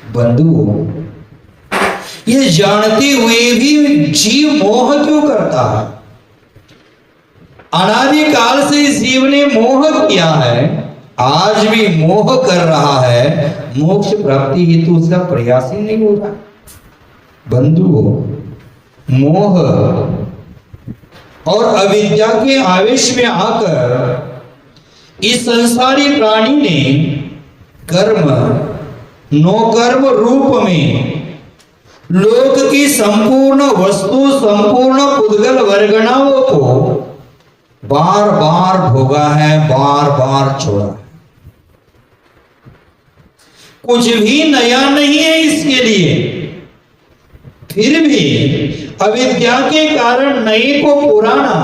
बंधुओं, ये जानते हुए भी जीव मोह क्यों करता है? अनादिकाल से इस जीव ने मोह किया है, आज भी मोह कर रहा है, मोक्ष प्राप्ति हेतु उसका प्रयास ही नहीं हो रहा। बंधुओं, मोह और अविद्या के आवेश में आकर इस संसारी प्राणी ने कर्म नौकर्म रूप में लोक की संपूर्ण वस्तु, संपूर्ण पुद्गल वर्गणाओं को बार बार भोगा है, बार बार छोड़ा है। कुछ भी नया नहीं है इसके लिए, फिर भी अविद्या के कारण नए को पुराना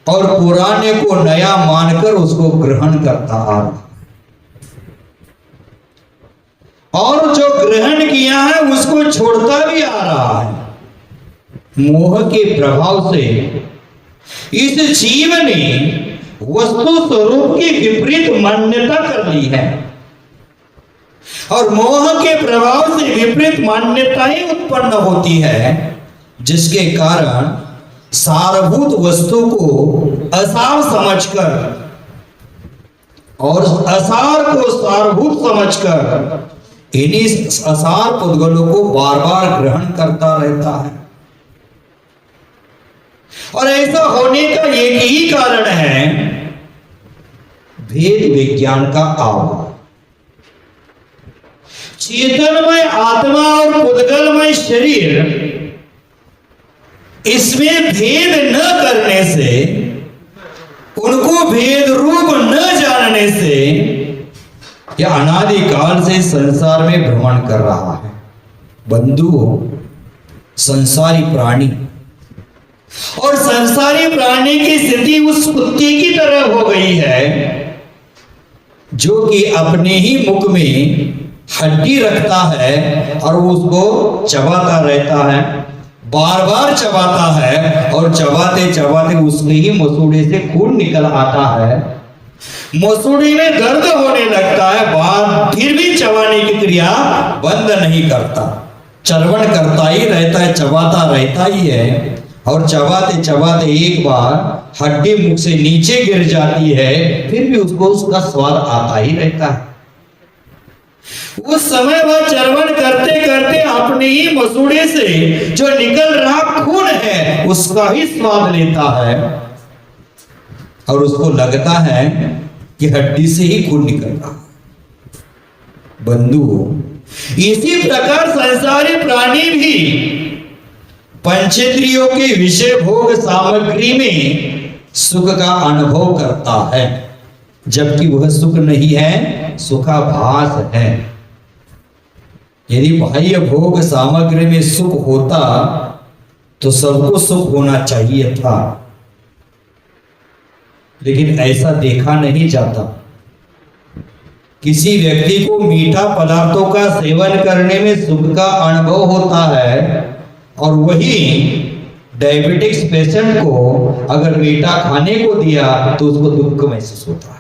और पुराने को नया मानकर उसको ग्रहण करता आ रहा है, और जो ग्रहण किया है उसको छोड़ता भी आ रहा है। मोह के प्रभाव से इस जीव ने वस्तु स्वरूप की विपरीत मान्यता कर ली है, और मोह के प्रभाव से विपरीत मान्यताएं उत्पन्न होती है, जिसके कारण सारभूत वस्तु को असार समझकर और असार को सारभूत समझकर इन्हीं असार पुद्गलों को बार बार ग्रहण करता रहता है। और ऐसा होने का एक ही कारण है, भेद विज्ञान का अभाव। चेतनमय आत्मा और पुद्गलमय शरीर, इसमें भेद न करने से, उनको भेद रूप न जानने से यह अनादिकाल से संसार में भ्रमण कर रहा है। बंधुओं, संसारी प्राणी और संसारी प्राणी की स्थिति उस कुत्ते की तरह हो गई है जो कि अपने ही मुख में हड्डी रखता है और उसको चबाता रहता है, बार बार चबाता है, और चबाते चबाते उसके ही मसूड़े से खून निकल आता है, मसूड़ी में दर्द होने लगता है, बाद फिर भी चबाने की क्रिया बंद नहीं करता, चरवण करता ही रहता है, चबाता रहता ही है, और चबाते चबाते एक बार हड्डी मुख से नीचे गिर जाती है, फिर भी उसको उसका स्वाद आता ही रहता है। उस समय वह चरवण करते करते अपने ही मसूड़े से जो निकल रहा खून है उसका ही स्वाद लेता है, और उसको लगता है कि हड्डी से ही खून निकल रहा। बंधुओं, इसी प्रकार संसारी प्राणी भी पंचेंद्रियों के विषय भोग सामग्री में सुख का अनुभव करता है, जबकि वह सुख नहीं है, सुखाभास है। यदि बाह्य भोग सामग्री में सुख होता तो सबको सुख होना चाहिए था, लेकिन ऐसा देखा नहीं जाता। किसी व्यक्ति को मीठा पदार्थों का सेवन करने में सुख का अनुभव होता है, और वही डायबिटिक्स पेशेंट को अगर मीठा खाने को दिया तो उसको दुख महसूस होता है।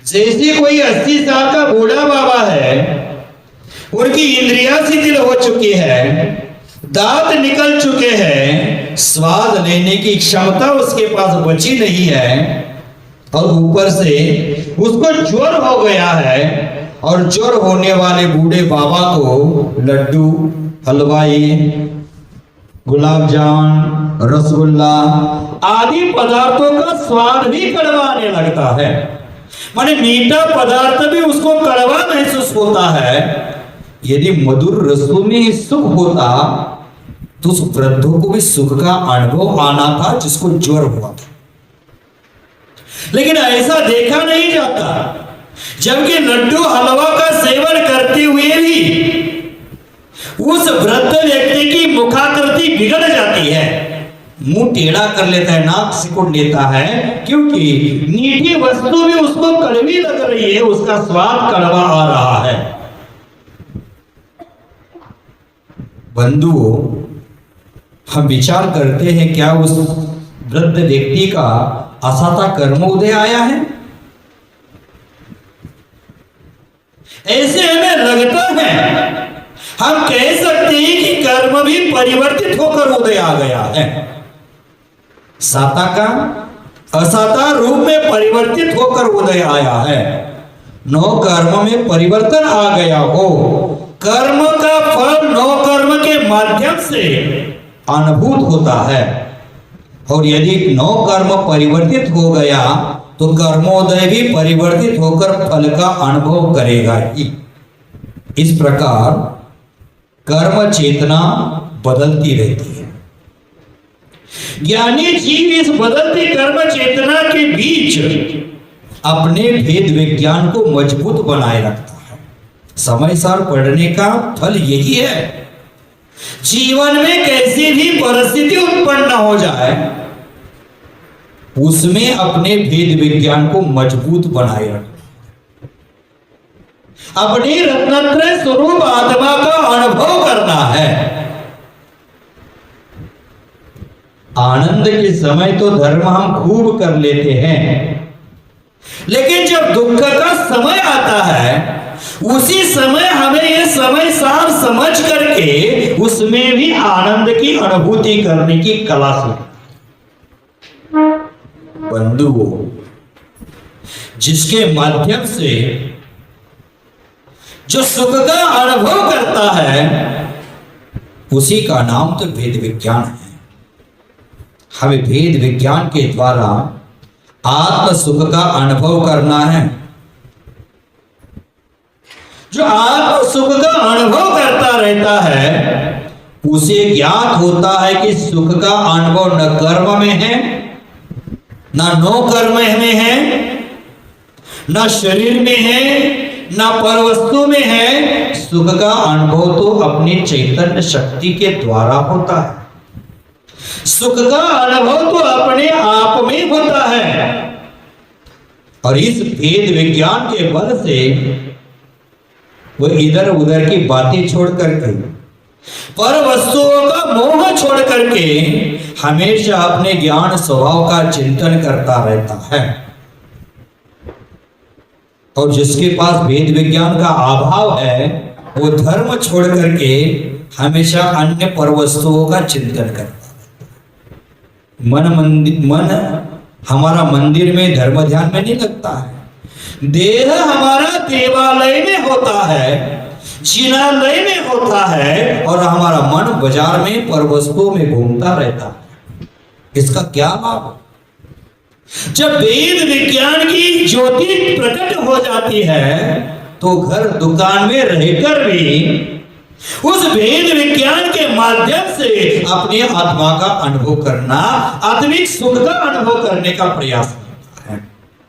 जैसे कोई 80 साल का बूढ़ा बाबा है, उनकी इंद्रियां शिथिल हो चुकी है, दांत निकल चुके हैं, स्वाद लेने की क्षमता उसके पास बची नहीं है, और ऊपर से उसको ज्वर हो गया है, और ज्वर होने वाले बूढ़े बाबा को लड्डू, हलवाई, गुलाब जामुन, रसगुल्ला आदि पदार्थों का स्वाद भी कड़वा आने लगता है। माने मीठा पदार्थ भी उसको कड़वा महसूस होता है। यदि मधुर रसों में सुख होता तो उस वृद्धों को भी सुख का अनुभव आना था जिसको ज्वर हुआ था, लेकिन ऐसा देखा नहीं जाता। जबकि लड्डू हलवा का सेवन करते हुए भी उस वृद्ध व्यक्ति की मुखाकृति बिगड़ जाती है, मुंह टेढ़ा कर लेता है, नाक सिकुड़ लेता है, क्योंकि मीठी वस्तु भी उसको कड़वी लग रही है, उसका स्वाद कड़वा आ रहा है। बंधुओं, हम विचार करते हैं, क्या उस वृद्ध व्यक्ति का असाता कर्मोदय आया है? ऐसे हमें लगता है, हम कह सकते हैं कि कर्म भी परिवर्तित होकर उदय आ गया है। साता का असाता रूप में परिवर्तित होकर उदय आया है। नौ कर्म में परिवर्तन आ गया हो। कर्म का फल नौ कर्म के माध्यम से अनुभूत होता है, और यदि नौ कर्म परिवर्तित हो गया तो कर्मोदय भी परिवर्तित होकर फल का अनुभव करेगा ही। इस प्रकार कर्म चेतना बदलती रहती है। ज्ञानी जीव इस बदलती कर्म चेतना के बीच अपने भेद विज्ञान को मजबूत बनाए रखता है। समय सार पढ़ने का फल यही है। जीवन में कैसी भी परिस्थिति उत्पन्न हो जाए, उसमें अपने भेद विज्ञान को मजबूत बनाए रखना, अपनी रत्नत्रय स्वरूप आत्मा का अनुभव करना है। आनंद के समय तो धर्म हम खूब कर लेते हैं, लेकिन जब दुख का समय आता है, उसी समय हमें यह समय सार समझ करके उसमें भी आनंद की अनुभूति करने की कला सीखनी। बंधुओं, जिसके माध्यम से जो सुख का अनुभव करता है, उसी का नाम तो भेद विज्ञान है। हमें भेद विज्ञान के द्वारा आत्म सुख का अनुभव करना है। जो आत्म सुख का अनुभव करता रहता है, उसे ज्ञात होता है कि सुख का अनुभव न कर्म में है, न नौ कर्म में है, न शरीर में है, न परवस्तु में है। सुख का अनुभव तो अपनी चैतन्य शक्ति के द्वारा होता है। सुख का अनुभव तो अपने आप में होता है, और इस भेद विज्ञान के बल से वो इधर उधर की बातें छोड़ करके, पर वस्तुओं का मोह छोड़ करके हमेशा अपने ज्ञान स्वभाव का चिंतन करता रहता है। और जिसके पास भेद विज्ञान का अभाव है, वो धर्म छोड़ करके हमेशा अन्य पर वस्तुओं का चिंतन करता है। मन हमारा मंदिर में धर्म ध्यान में नहीं लगता है। देह हमारा देवालय में होता है, जिनालय में होता है, और हमारा मन बाजार में पर वस्तुओं में घूमता रहता है। इसका क्या लाभ? जब वेद विज्ञान की ज्योति प्रकट हो जाती है, तो घर दुकान में रहकर भी उस भेद विज्ञान के माध्यम से अपने आत्मा का अनुभव करना, आत्मिक सुख का अनुभव करने का प्रयास करता है।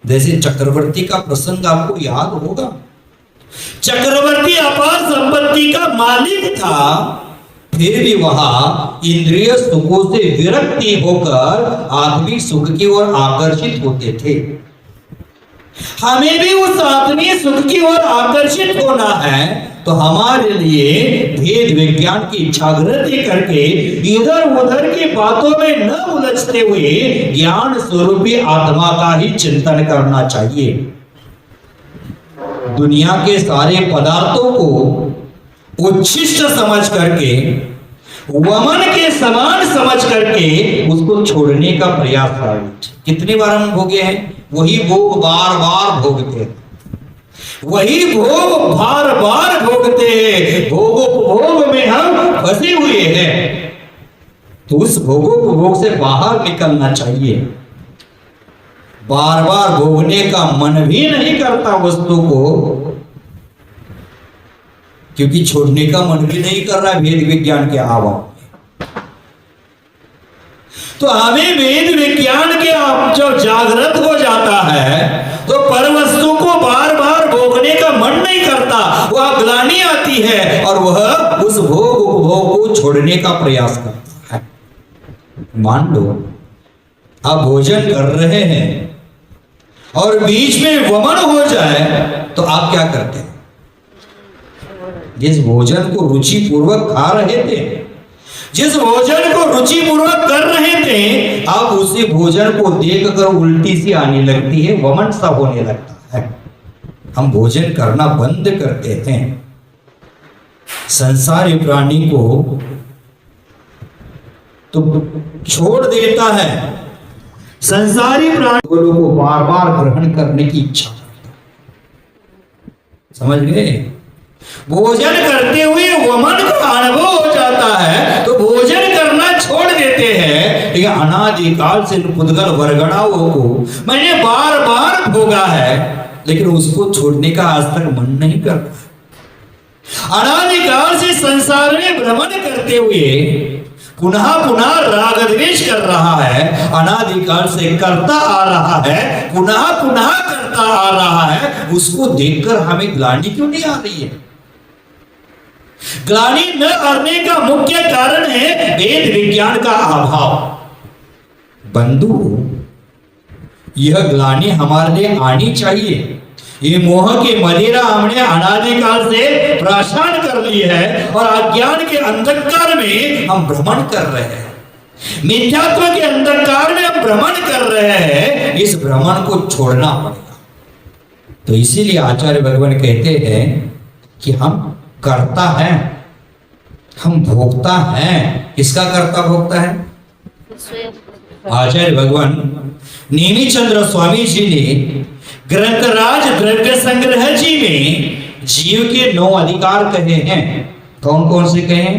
जैसे चक्रवर्ती का प्रसंग आपको याद होगा। चक्रवर्ती अपार संपत्ति का मालिक था, फिर भी वहां इंद्रिय सुखों से विरक्ति होकर आत्मिक सुख की ओर आकर्षित होते थे। हमें भी उस आत्मीय सुख की ओर आकर्षित होना है, तो हमारे लिए भेद विज्ञान की जागृति करके इधर उधर की बातों में न उलझते हुए ज्ञान स्वरूपी आत्मा का ही चिंतन करना चाहिए। दुनिया के सारे पदार्थों को उच्छिष्ट समझ करके, वमन के समान समझ करके उसको छोड़ने का प्रयास करें। कितनी बार हम भोगे हैं? वही भोग बार बार भोगते हैं, वही भोग बार बार भोगते हैं। भोग में हम फंसे हुए हैं, तो उस भोग से बाहर निकलना चाहिए। बार बार भोगने का मन भी नहीं करता वस्तु को, क्योंकि छोड़ने का मन भी नहीं कर रहा भेद विज्ञान के अभाव में। तो हमें वेद विज्ञान के जब जागृत हो जाता है, तो पर वस्तु को बार बार भोगने का मन नहीं करता, वह ग्लानि आती है और वह उस भोग उपभोग को छोड़ने का प्रयास करता है। मान लो आप भोजन कर रहे हैं और बीच में वमन हो जाए, तो आप क्या करते हैं? जिस भोजन को रुचि पूर्वक खा रहे थे, जिस भोजन को रुचि पूर्वक कर रहे थे, आप उसी भोजन को देखकर उल्टी सी आने लगती है, वमन सा होने लगता है। हम भोजन करना बंद करते हैं, संसारी प्राणी को तो छोड़ देता है, संसारी प्राणी को बार बार ग्रहण करने की इच्छा करता है। समझ गए? भोजन करते हुए वमन का अनुभव हो जाता है तो भोजन करना छोड़ देते हैं। लेकिन अनादिकाल से पुद्गल वरगड़ाओं को मैंने बार बार भोगा है, लेकिन उसको छोड़ने का आज तक मन नहीं करता। अनादिकाल से संसार में भ्रमण करते हुए पुनः पुनः राग द्वेष कर रहा है, अनादिकाल से करता आ रहा है, पुनः पुनः करता आ रहा है। उसको देखकर हमें ग्लानि क्यों नहीं आ रही है? ग्लानि न करने का मुख्य कारण है वेद विज्ञान का अभाव। बंधु, यह ग्लानि हमारे लिए आनी चाहिए। ये मोह के मदिरा हमने अनादिकाल से प्राशन कर ली है और अज्ञान के अंधकार में हम भ्रमण कर रहे हैं, मिथ्यात्व के अंधकार में हम भ्रमण कर रहे हैं। इस भ्रमण को छोड़ना पड़ेगा। तो इसीलिए आचार्य भगवान कहते हैं कि हम करता है, हम भोगता है। किसका करता भोगता है? आचार्य भगवान नेमिचंद्र स्वामी जी ने ग्रंथराज द्रव्य संग्रह जी में जीव के 9 अधिकार कहे हैं। कौन कौन से कहे?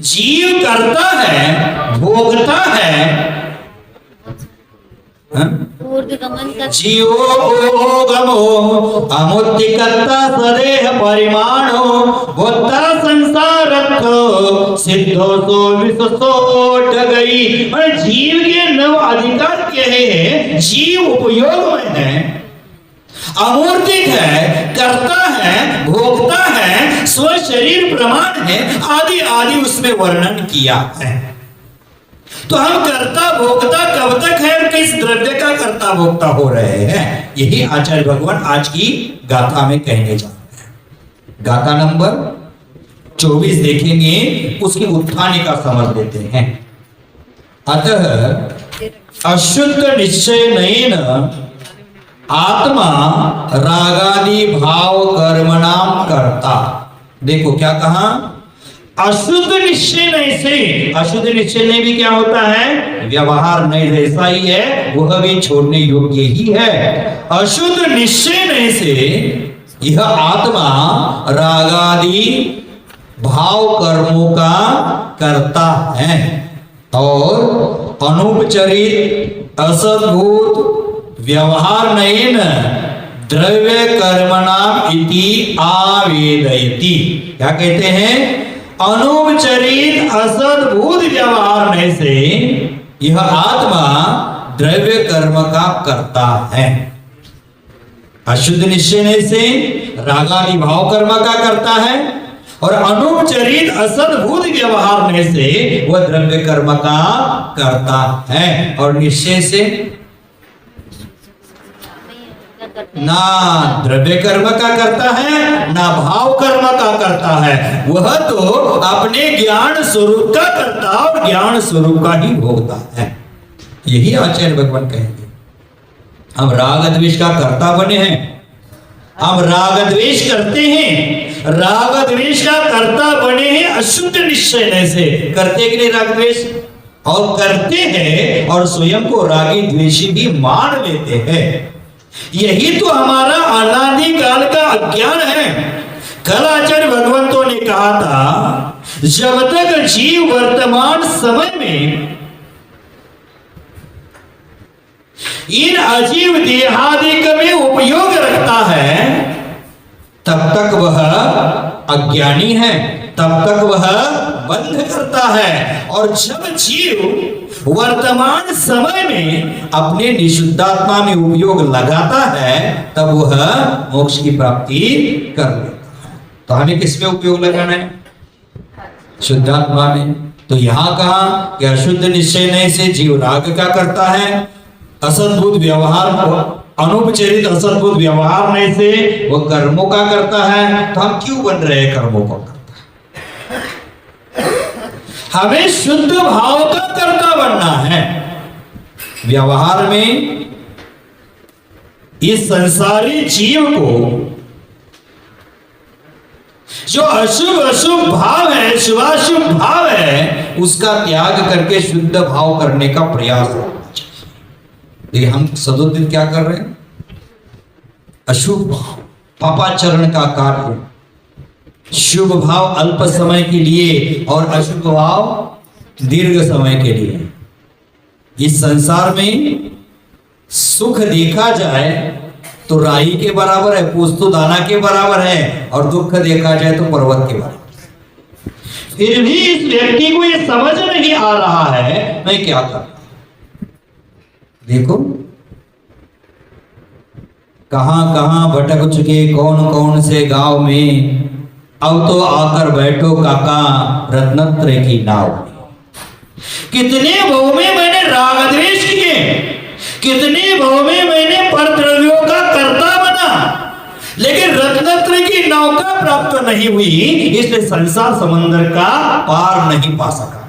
जीव करता है, भोगता है, जीवो गमो अमुत्तिकर्ता सदेह परिमाणो भोक्ता संसारत्थो सिद्धो सो विश्वसोट गई। जीव के 9 अधिकार क्या है? जीव उपयोग में है, अमूर्तिक है, करता है, भोगता है, स्व शरीर प्रमाण है, आदि आदि उसमें वर्णन किया है। तो हम करता भोक्ता कब तक है और किस द्रव्य का करता भोक्ता हो रहे हैं? यही आचार्य भगवान आज की गाथा में कहने जा रहे हैं। गाथा नंबर 24 देखेंगे, उसकी उत्थानी का समझ लेते हैं। अतः अशुद्ध निश्चय नयन आत्मा रागादि भाव कर्मणाम करता। देखो क्या कहा? अशुद्ध निश्चय नहीं से, अशुद्ध निश्चय नहीं भी क्या होता है? व्यवहार नहीं जैसा ही है, वह भी छोड़ने योग्य ही है। अशुद्ध निश्चय नहीं से यह आत्मा रागादि भाव कर्मों का करता है और अनुपचरित असद्भूत व्यवहार नहीं न द्रव्य कर्मणाम इति आवेदयति। क्या कहते हैं? अनुपचरित असद्भूत व्यवहार में से यह आत्मा द्रव्य कर्म का करता है। अशुद्ध निश्चय से रागादि भाव कर्म का करता है और अनुपचरित असद्भूत व्यवहार में से वह द्रव्य कर्म का करता है। और निश्चय से ना द्रव्य कर्म का करता है, ना भाव कर्म का करता है। वह तो अपने ज्ञान स्वरूप का करता और ज्ञान स्वरूप का ही भोगता है। यही आचार्य भगवान कहेंगे। हम राग द्वेष का कर्ता बने हैं, हम राग द्वेष करते हैं, राग द्वेष का कर्ता बने हैं अशुद्ध निश्चय से। करते कि नहीं राग द्वेष? और करते हैं और स्वयं को रागी द्वेषी भी मान लेते हैं। यही तो हमारा अनादिकाल का अज्ञान है। कल आचार्य भगवंतों ने कहा था, जब तक जीव वर्तमान समय में इन अजीव देहादिक में उपयोग रखता है, तब तक वह अज्ञानी है, तब तक वह बंध करता है। और जब जीव वर्तमान समय में अपने निशुद्धात्मा में उपयोग लगाता है, तब वह मोक्ष की प्राप्ति कर लेता है। तो हमें किसमें उपयोग लगाना है? शुद्धात्मा में। तो यहां कहा कि अशुद्ध निश्चय नहीं से जीव राग क्या करता है? असद्भुत व्यवहार, अनुपचरित असद्भुत व्यवहार नहीं से वह कर्मों का करता है। तो हम क्यों बन रहे हैं कर्मों का? हमें शुद्ध भाव का कर्ता बनना है। व्यवहार में इस संसारी जीव को जो अशुभ अशुभ भाव है, शुभाशुभ भाव है, उसका त्याग करके शुद्ध भाव करने का प्रयास करना चाहिए। देखिए हम सदोदित क्या कर रहे हैं? अशुभ भाव, पापाचरण का कार्य, शुभ भाव अल्प समय के लिए और अशुभ भाव दीर्घ समय के लिए। इस संसार में सुख देखा जाए तो राई के बराबर है, पोस्तो दाना के बराबर है, और दुख देखा जाए तो पर्वत के बराबर। फिर भी इस व्यक्ति को ये समझ नहीं आ रहा है मैं क्या करूं। देखो कहां कहां भटक चुके कौन कौन से गांव में, अब तो आकर बैठो काका रत्नत्र की नाव में। कितने भव में मैंने राग द्वेष किए, कितने भव में मैंने परद्रव्यों का कर्ता बना, लेकिन रत्नत्र की नौका प्राप्त नहीं हुई, इसलिए संसार समंदर का पार नहीं पा सका।